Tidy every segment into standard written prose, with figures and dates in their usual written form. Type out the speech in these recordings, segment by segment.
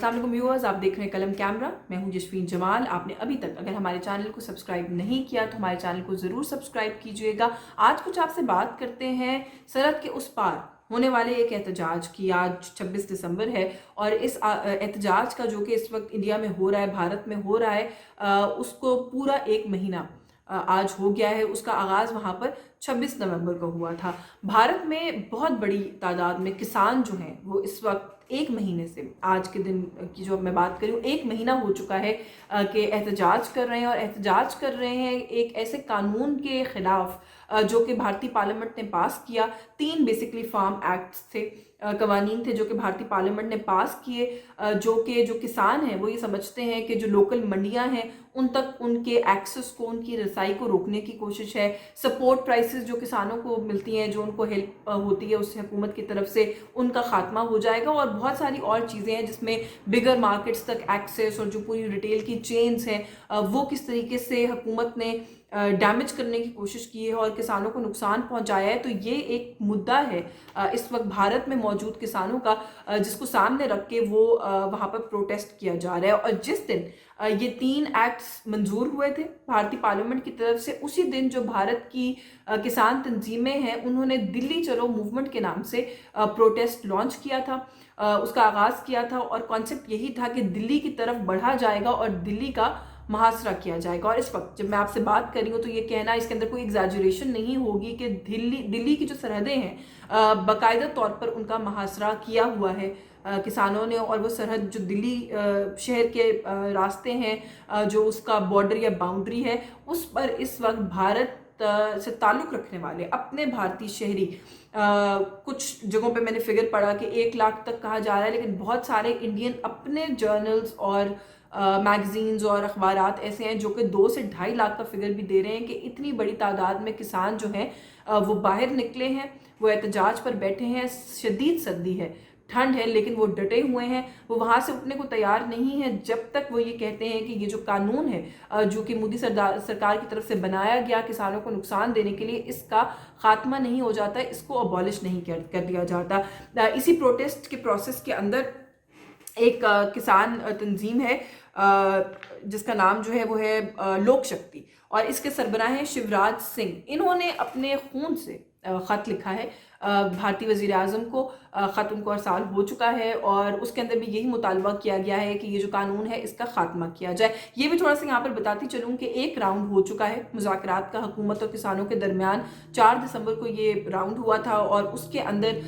अस्सलाम वालेकुम व्यूअर्स, आप देख रहे हैं कलम कैमरा। मैं हूं जशफीन जमाल। आपने अभी तक अगर हमारे चैनल को सब्सक्राइब नहीं किया तो हमारे चैनल को ज़रूर सब्सक्राइब कीजिएगा। आज कुछ आपसे बात करते हैं सरहद के उस पार होने वाले एक एहतजाज की। आज 26 दिसंबर है और इस एहतजाज का जो कि इस वक्त इंडिया में हो रहा है, भारत में हो रहा है, उसको पूरा एक महीना आज हो गया है। उसका आगाज़ वहाँ पर 26 नवंबर को हुआ था। भारत में बहुत बड़ी तादाद में किसान जो हैं वो इस वक्त एक महीने से, आज के दिन की जो मैं बात करूँ, एक महीना हो चुका है कि एहतजाज कर रहे हैं। और एहतजाज कर रहे हैं एक ऐसे कानून के ख़िलाफ़ जो कि भारतीय पार्लियामेंट ने पास किया। 3 बेसिकली फार्म एक्ट्स थे, कवानीन थे जो कि भारतीय पार्लियामेंट ने पास किए, जो किसान हैं वो ये समझते हैं कि जो लोकल मंडियां हैं उन तक उनके एक्सेस को, उनकी रसाई को रोकने की कोशिश है। सपोर्ट प्राइसेस जो किसानों को मिलती हैं, जो उनको हेल्प होती है उससे हुकूमत की तरफ से, उनका खात्मा हो जाएगा। और बहुत सारी और चीज़ें हैं जिसमें बिगर मार्केट्स तक एक्सेस और जो पूरी रिटेल की चेन्स हैं वो किस तरीके से हुकूमत ने डैमेज करने की कोशिश की है और किसानों को नुकसान पहुंचाया है। तो ये एक मुद्दा है इस वक्त भारत में मौजूद किसानों का, जिसको सामने रख के वो वहाँ पर प्रोटेस्ट किया जा रहा है। और जिस दिन ये 3 एक्ट्स मंजूर हुए थे भारतीय पार्लियामेंट की तरफ से, उसी दिन जो भारत की किसान तंजीमें हैं उन्होंने दिल्ली चलो मूवमेंट के नाम से प्रोटेस्ट लॉन्च किया था, उसका आगाज़ किया था। और कॉन्सेप्ट यही था कि दिल्ली की तरफ बढ़ा जाएगा और दिल्ली का मुहासरा किया जाएगा। और इस वक्त जब मैं आपसे बात कर रही हूँ तो ये कहना, इसके अंदर कोई एग्जैजरेशन नहीं होगी कि दिल्ली की जो सरहदें हैं बाकायदा तौर पर उनका मुहासरा किया हुआ है किसानों ने। और वो सरहद जो दिल्ली शहर के रास्ते हैं, जो उसका बॉर्डर या बाउंड्री है, उस पर इस वक्त भारत से ताल्लुक़ रखने वाले अपने भारतीय शहरी, कुछ जगहों पे मैंने फिगर पढ़ा कि 1 लाख तक कहा जा रहा है, लेकिन बहुत सारे इंडियन अपने जर्नल्स और मैगजीन्स और अखबारात ऐसे हैं जो कि 2 से 2.5 लाख का फिगर भी दे रहे हैं कि इतनी बड़ी तादाद में किसान जो हैं वो बाहर निकले हैं, वो एहतजाज पर बैठे हैं। शदीद सर्दी है, ठंड है, लेकिन वो डटे हुए हैं, वो वहाँ से उठने को तैयार नहीं है जब तक वो ये कहते हैं कि ये जो कानून है जो कि मोदी सरकार की तरफ से बनाया गया किसानों को नुकसान देने के लिए, इसका खात्मा नहीं हो जाता, इसको अबॉलिश नहीं कर दिया जाता। इसी प्रोटेस्ट के प्रोसेस के अंदर एक किसान तंजीम है जिसका नाम जो है वो है लोक शक्ति, और इसके सरबराह हैं शिवराज सिंह। इन्होंने अपने खून से ख़त लिखा है भारतीय वज़ीर आज़म को। ख़त उनको अरसाल हो चुका है और उसके अंदर भी यही मुतालबा किया गया है कि ये जो कानून है इसका खात्मा किया जाए। ये भी थोड़ा सा यहाँ पर बताती चलूँ कि एक राउंड हो चुका है मुज़ाकरात का हुकूमत और किसानों के दरमियान। 4 दिसंबर को ये राउंड हुआ था और उसके अंदर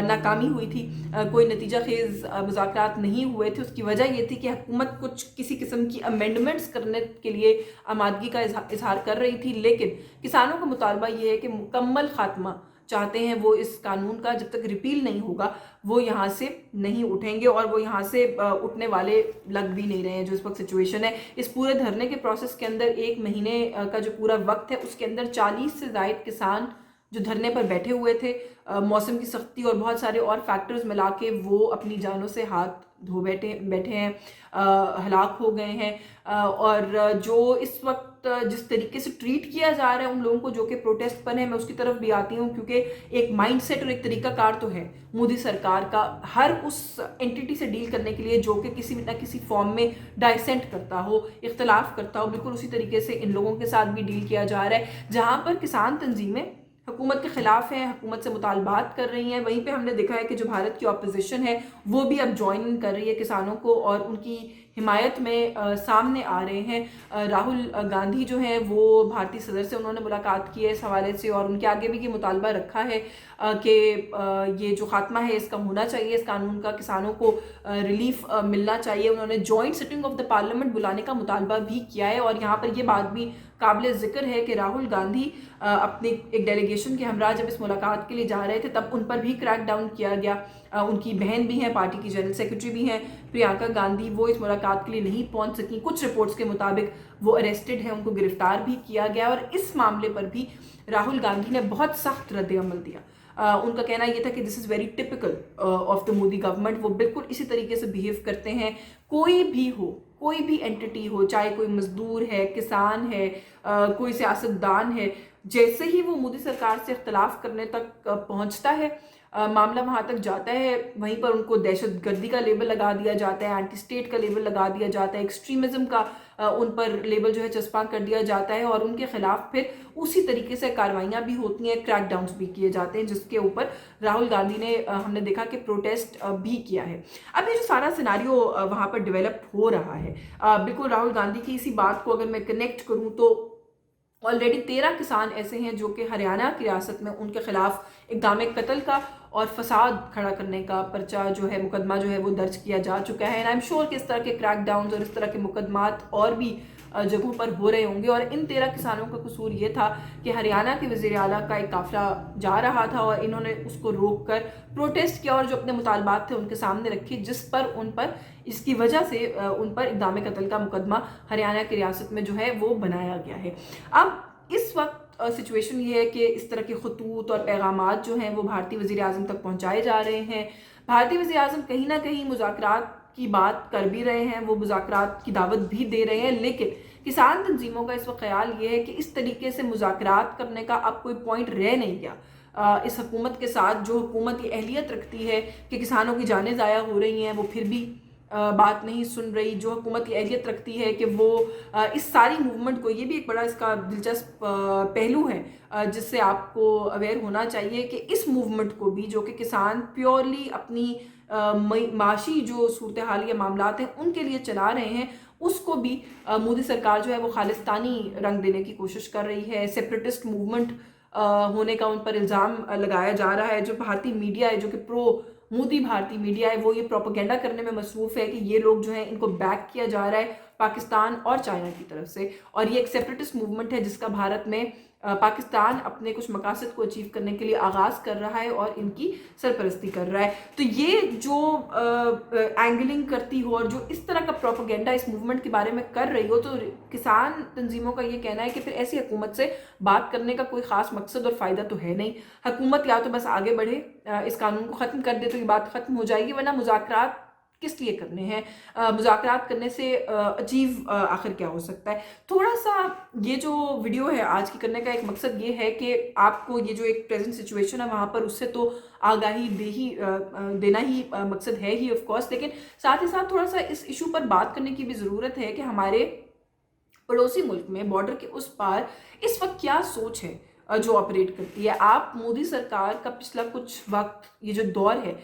नाकामी हुई थी, कोई नतीजा खेज़ मुज़ाकरात नहीं हुए थे। उसकी वजह ये थी कि हुकूमत कुछ किसी किस्म की अमेंडमेंट्स करने के लिए आमादगी का इजहार कर रही थी, लेकिन किसानों का मुतालबा ये है कि मुकम्मल खात्मा चाहते हैं वो इस कानून का। जब तक रिपील नहीं होगा वो यहाँ से नहीं उठेंगे और वो यहाँ से उठने वाले लग भी नहीं रहे हैं। जो इस वक्त सिचुएशन है, इस पूरे धरने के प्रोसेस के अंदर 1 महीने का जो पूरा वक्त है उसके अंदर 40 से ज़ायद किसान जो धरने पर बैठे हुए थे, मौसम की सख्ती और बहुत सारे और फैक्टर्स मिला के वो अपनी जानों से हाथ धो बैठे हैं, हलाक हो गए हैं। और जो इस वक्त जिस तरीके से ट्रीट किया जा रहा है उन लोगों को जो कि प्रोटेस्ट पर है, मैं उसकी तरफ भी आती हूँ, क्योंकि एक माइंडसेट और एक तरीकाकार तो है मोदी सरकार का हर उस एंटिटी से डील करने के लिए जो कि किसी न किसी फॉर्म में डाइसेंट करता हो, इख्तलाफ करता हो। बिल्कुल उसी तरीके से इन लोगों के साथ भी डील किया जा रहा है। जहाँ पर किसान तंजीमें हुकूमत के खिलाफ हैं, हुकूमत से मुतालबात कर रही हैं, वहीं पे हमने देखा है कि जो भारत की ऑपोजिशन है वो भी अब ज्वाइन कर रही है किसानों को और उनकी हिमायत में सामने आ रहे हैं। राहुल गांधी जो हैं वो भारतीय सदर से उन्होंने मुलाकात की है इस हवाले से, और उनके आगे भी ये मुतालबा रखा है कि ये जो खात्मा है इसका होना चाहिए, इस कानून का किसानों को रिलीफ मिलना चाहिए। उन्होंने joint sitting of the parliament बुलाने का मुतालबा भी किया है। और यहाँ पर ये बात भी काबिल ज़िक्र है कि राहुल गांधी अपनी एक डेलीगेशन के हमरा जब इस मुलाकात के लिए जा रहे थे तब उन पर भी क्रैक डाउन किया गया। उनकी बहन भी हैं, पार्टी की जनरल सेक्रेटरी भी हैं प्रियंका गांधी, वो इस मुलाकात के लिए नहीं पहुंच सकी। कुछ रिपोर्ट्स के मुताबिक वो अरेस्टेड है, उनको गिरफ्तार भी किया गया। और इस मामले पर भी राहुल गांधी ने बहुत सख्त रद्द-ए-अमल दिया। उनका कहना ये था कि this is very typical of the Modi government. वो बिल्कुल इसी तरीके से बिहेव करते हैं, कोई भी हो, कोई भी एंटिटी हो, चाहे कोई मजदूर है, किसान है, कोई सियासतदान है, जैसे ही वो मोदी सरकार से इख्तलाफ करने तक पहुंचता है, मामला वहाँ तक जाता है, वहीं पर उनको दहशत गर्दी का लेबल लगा दिया जाता है, एंटी स्टेट का लेबल लगा दिया जाता है, एक्सट्रीमिज़म का उन पर लेबल जो है चस्पा कर दिया जाता है, और उनके खिलाफ फिर उसी तरीके से कार्रवाइयाँ भी होती हैं, क्रैकडाउन्स भी किए जाते हैं, जिसके ऊपर राहुल गांधी ने हमने देखा कि प्रोटेस्ट भी किया है। अब ये जो सारा सिनारियो वहाँ पर डेवलप हो रहा है, बिल्कुल राहुल गांधी की इसी बात को अगर मैं कनेक्ट करूँ तो ऑलरेडी 13 किसान ऐसे हैं जो कि हरियाणा की रियासत में उनके खिलाफ इक़दाम कत्ल का और फसाद खड़ा करने का पर्चा जो है, मुकदमा जो है वो दर्ज किया जा चुका है। एंड आई एम श्योर कि इस तरह के क्रैकडाउन्स और इस तरह के मुकदमात और भी जगहों पर हो रहे होंगे। और इन 13 किसानों का कसूर ये था कि हरियाणा के वज़ीर आला का एक काफ़िला जा रहा था और इन्होंने उसको रोक कर प्रोटेस्ट किया और जो अपने मुतालबात थे उनके सामने रखे, जिस पर उन पर इसकी वजह से उन पर इक़दाम कत्ल का मुकदमा हरियाणा की रियासत में जो है वो बनाया गया है। अब इस वक्त सिचुएशन ये है कि इस तरह के खतूत और पैगामात जो हैं वो भारतीय वज़ीर आज़म तक पहुँचाए जा रहे हैं। भारतीय वज़ीर आज़म कहीं ना कहीं मुज़ाकरात की बात कर भी रहे हैं, वो मुज़ाकरात की दावत भी दे रहे हैं, लेकिन किसान तंजीमों का इस वक्त ख्याल ये है कि इस तरीके से मुज़ाकरात करने का अब कोई पॉइंट रह नहीं गया इस हुकूमत के साथ, जो हुकूमत ये अहलियत रखती है कि किसानों की जानें ज़ाया हो रही हैं, वो फिर भी बात नहीं सुन रही, जो हुकूमत ये अहलियत रखती है कि वो इस सारी मूवमेंट को, ये भी एक बड़ा इसका दिलचस्प पहलू है जिससे आपको अवेयर होना चाहिए कि इस मूवमेंट को भी, जो कि किसान प्योरली अपनी माशी जो सूरत हाल या मामलात हैं उनके लिए चला रहे हैं, उसको भी मोदी सरकार जो है वो खालिस्तानी रंग देने की कोशिश कर रही है। सेपरेटिस्ट मूवमेंट होने का उन पर इल्ज़ाम लगाया जा रहा है। जो भारतीय मीडिया है, जो कि प्रो मोदी भारतीय मीडिया है, वो ये प्रोपेगेंडा करने में मसरूफ़ है कि ये लोग जो हैं इनको बैक किया जा रहा है पाकिस्तान और चाइना की तरफ से, और ये एक सेपरेटिस्ट मूवमेंट है जिसका भारत में पाकिस्तान अपने कुछ मकासद को अचीव करने के लिए आगाज़ कर रहा है और इनकी सरपरस्ती कर रहा है। तो ये जो एंगलिंग करती हो और जो इस तरह का प्रोपेगेंडा इस मूवमेंट के बारे में कर रही हो, तो किसान तंजीमों का ये कहना है कि फिर ऐसी हुकूमत से बात करने का कोई ख़ास मकसद और फ़ायदा तो है नहीं। हुकूमत या तो बस आगे बढ़े, इस कानून को ख़त्म कर दे तो ये बात ख़त्म हो जाएगी, वरना मुज़ाकरात किस लिए करने हैं? मुज़ाकरात करने से अचीव आखिर क्या हो सकता है? थोड़ा सा ये जो वीडियो है आज की करने का एक मकसद ये है कि आपको ये जो एक प्रेजेंट सिचुएशन है वहाँ पर उससे तो आगाही देना ही मकसद है ही ऑफ कोर्स, लेकिन साथ ही साथ थोड़ा सा इस इशू पर बात करने की भी ज़रूरत है कि हमारे पड़ोसी मुल्क में बॉर्डर के उस पार इस वक्त क्या सोच है जो ऑपरेट करती है। आप मोदी सरकार का पिछला कुछ वक्त, ये जो दौर है,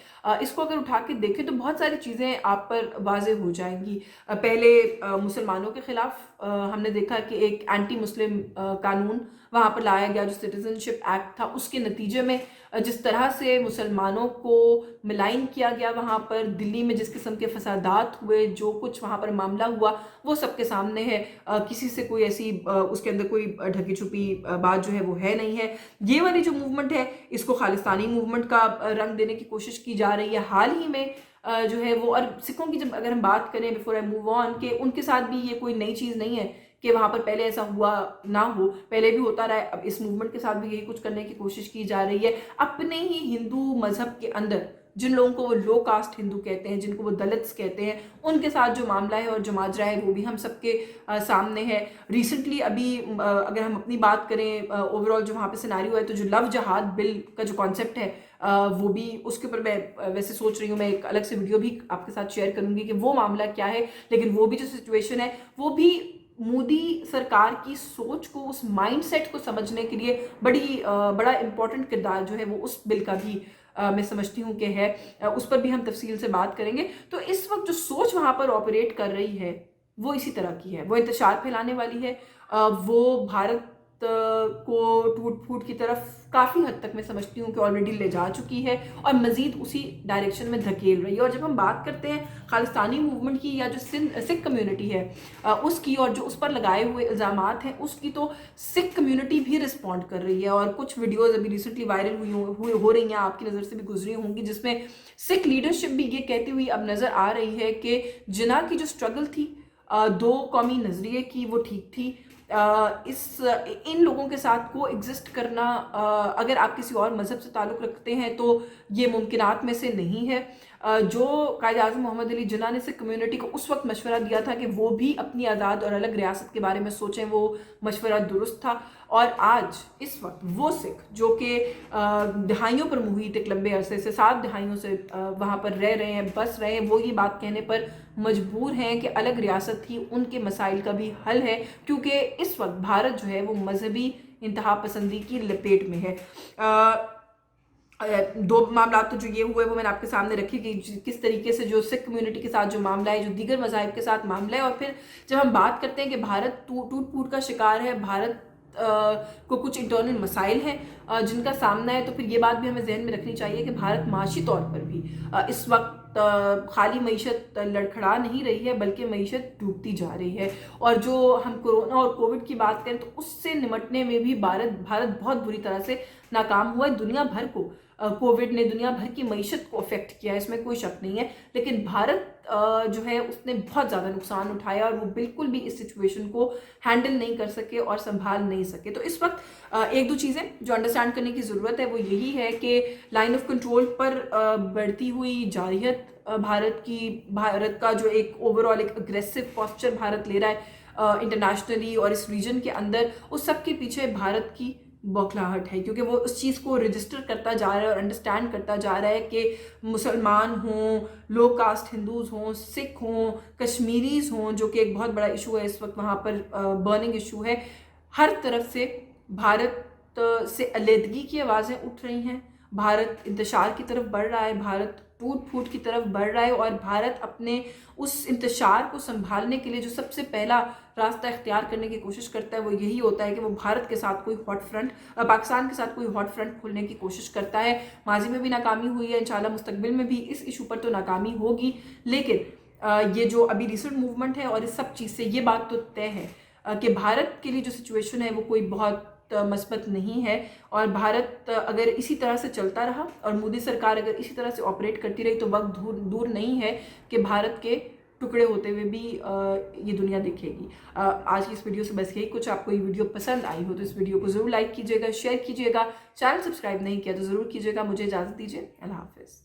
इसको अगर उठा के देखें तो बहुत सारी चीज़ें आप पर वाज़ेह हो जाएंगी। पहले मुसलमानों के ख़िलाफ़ हमने देखा कि एक एंटी मुस्लिम कानून वहाँ पर लाया गया जो सिटीज़नशिप एक्ट था, उसके नतीजे में जिस तरह से मुसलमानों को मिलाइन किया गया, वहाँ पर दिल्ली में जिस किस्म के फसादात हुए, जो कुछ वहाँ पर मामला हुआ वो सबके सामने है। किसी से कोई ऐसी उसके अंदर कोई ढकी छुपी बात जो है वो है नहीं है। ये वाली जो मूवमेंट है इसको खालिस्तानी मूवमेंट का रंग देने की कोशिश की जा रही है। हाल ही में जो है वो, और सिखों की जब अगर हम बात करें बिफोर आई मूव ऑन, के उनके साथ भी ये कोई नई चीज़ नहीं है कि वहाँ पर पहले ऐसा हुआ ना हो, पहले भी होता रहा है। अब इस मूवमेंट के साथ भी यही कुछ करने की कोशिश की जा रही है। अपने ही हिंदू मज़हब के अंदर जिन लोगों को वो लो कास्ट हिंदू कहते हैं, जिनको वो दलित्स कहते हैं, उनके साथ जो मामला है और जो माजरा है वो भी हम सबके सामने है। रिसेंटली अभी अगर हम अपनी बात करें ओवरऑल जो वहाँ पे सिनारियो है, तो जो लव जहाद बिल का जो कॉन्सेप्ट है वो भी, उसके ऊपर मैं वैसे सोच रही हूँ मैं एक अलग से वीडियो भी आपके साथ शेयर करूँगी कि वो मामला क्या है। लेकिन वो भी जो सिचुएशन है वो भी मोदी सरकार की सोच को, उस माइंडसेट को समझने के लिए बड़ा इम्पोर्टेंट किरदार जो है वो उस बिल का भी मैं समझती हूँ कि है। उस पर भी हम तफसील से बात करेंगे। तो इस वक्त जो सोच वहाँ पर ऑपरेट कर रही है वो इसी तरह की है, वो इंतशार फैलाने वाली है, वो भारत को टूट फूट की तरफ काफ़ी हद तक मैं समझती हूँ कि ऑलरेडी ले जा चुकी है और मज़ीद उसी डायरेक्शन में धकेल रही है। और जब हम बात करते हैं खालिस्तानी मूवमेंट की या जो सिख कम्युनिटी है उसकी, और जो उस पर लगाए हुए इल्ज़ामात हैं उसकी, तो सिख कम्युनिटी भी रिस्पॉन्ड कर रही है। और कुछ वीडियोज़ अभी रिसेंटली वायरल हो रही हैं, आपकी नज़र से भी गुजरी होंगी, जिसमें सिख लीडरशिप भी ये कहती हुई अब नज़र आ रही है कि जिन्ना की जो स्ट्रगल थी दो कौमी नज़रिए की, वो ठीक थी। इन लोगों के साथ को एग्जिस्ट करना, अगर आप किसी और मज़हब से ताल्लुक़ रखते हैं तो ये मुमकिनात में से नहीं है। जो कायद आज़म मोहम्मद अली जिन्ना ने सिख कम्युनिटी को उस वक्त मशवरा दिया था कि वो भी अपनी आज़ाद और अलग रियासत के बारे में सोचें, वो मशवरा दुरुस्त था। اور آج اس وقت وہ سکھ جو کہ دہائیوں پر محیط ایک لمبے عرصے سے 7 دہائیوں سے وہاں پر رہ رہے ہیں، بس رہے ہیں، وہ یہ بات کہنے پر مجبور ہیں کہ الگ ریاست ہی ان کے مسائل کا بھی حل ہے، کیونکہ اس وقت بھارت جو ہے وہ مذہبی انتہا پسندی کی لپیٹ میں ہے۔ 2 معاملات تو جو یہ ہوئے وہ میں نے آپ کے سامنے رکھی کہ کس طریقے سے جو سکھ کمیونٹی کے ساتھ جو معاملہ ہے، جو دیگر مذاہب کے ساتھ معاملہ ہے، اور پھر جب ہم بات کرتے ہیں کہ بھارت ٹوٹ پھوٹ کا شکار ہے، بھارت کو کچھ انٹرنل مسائل ہیں جن کا سامنا ہے، تو پھر یہ بات بھی ہمیں ذہن میں رکھنی چاہیے کہ بھارت معاشی طور پر بھی اس وقت خالی معیشت لڑکھڑا نہیں رہی ہے بلکہ معیشت ڈوبتی جا رہی ہے، اور جو ہم کورونا اور کووڈ کی بات کریں تو اس سے نمٹنے میں بھی بھارت بہت بری طرح سے ناکام ہوا ہے۔ دنیا بھر کو کووڈ نے دنیا بھر کی معیشت کو افیکٹ کیا ہے، اس میں کوئی شک نہیں ہے، لیکن بھارت جو ہے اس نے بہت زیادہ نقصان اٹھایا اور وہ بالکل بھی اس سچویشن کو ہینڈل نہیں کر سکے اور سنبھال نہیں سکے۔ تو اس وقت 1-2 چیزیں جو انڈرسٹینڈ کرنے کی ضرورت ہے وہ یہی ہے کہ لائن آف کنٹرول پر بڑھتی ہوئی جارحیت بھارت کا جو ایک اوورآل ایک اگریسو پوسچر بھارت لے رہا ہے انٹرنیشنلی اور اس ریجن کے اندر، اس سب کے پیچھے بھارت کی بوکھلاہٹ ہے، کیونکہ وہ اس چیز کو رجسٹر کرتا جا رہا ہے اور انڈرسٹینڈ کرتا جا رہا ہے کہ مسلمان ہوں، لو کاسٹ ہندوز ہوں، سکھ ہوں، کشمیریز ہوں، جو کہ ایک بہت بڑا ایشو ہے اس وقت وہاں پر برننگ ایشو ہے، ہر طرف سے بھارت سے علیحدگی کی آوازیں اٹھ رہی ہیں، بھارت انتشار کی طرف بڑھ رہا ہے، بھارت ٹوٹ پھوٹ کی طرف بڑھ رہا ہے، اور بھارت اپنے اس انتشار کو سنبھالنے کے لیے جو سب سے پہلا راستہ اختیار کرنے کی کوشش کرتا ہے وہ یہی ہوتا ہے کہ وہ بھارت کے ساتھ کوئی ہاٹ فرنٹ، پاکستان کے ساتھ کوئی ہاٹ فرنٹ کھولنے کی کوشش کرتا ہے۔ ماضی میں بھی ناکامی ہوئی ہے، انشاءاللہ مستقبل میں بھی اس ایشو پر تو ناکامی ہوگی، لیکن یہ جو ابھی ریسنٹ موومنٹ ہے اور اس سب چیز سے یہ بات تو طے ہے کہ بھارت کے لیے جو سچویشن ہے وہ کوئی بہت مثبت نہیں ہے، اور بھارت اگر اسی طرح سے چلتا رہا اور مودی سرکار اگر اسی طرح سے آپریٹ کرتی رہی تو وقت دور نہیں ہے کہ بھارت کے ٹکڑے ہوتے ہوئے بھی یہ دنیا دیکھے گی۔ آج کی اس ویڈیو سے بس یہی کچھ۔ آپ کو یہ ویڈیو پسند آئی ہو تو اس ویڈیو کو ضرور لائک کیجیے گا، شیئر کیجیے گا، چینل سبسکرائب نہیں کیا تو ضرور کیجیے گا۔ مجھے اجازت دیجیے، اللہ حافظ۔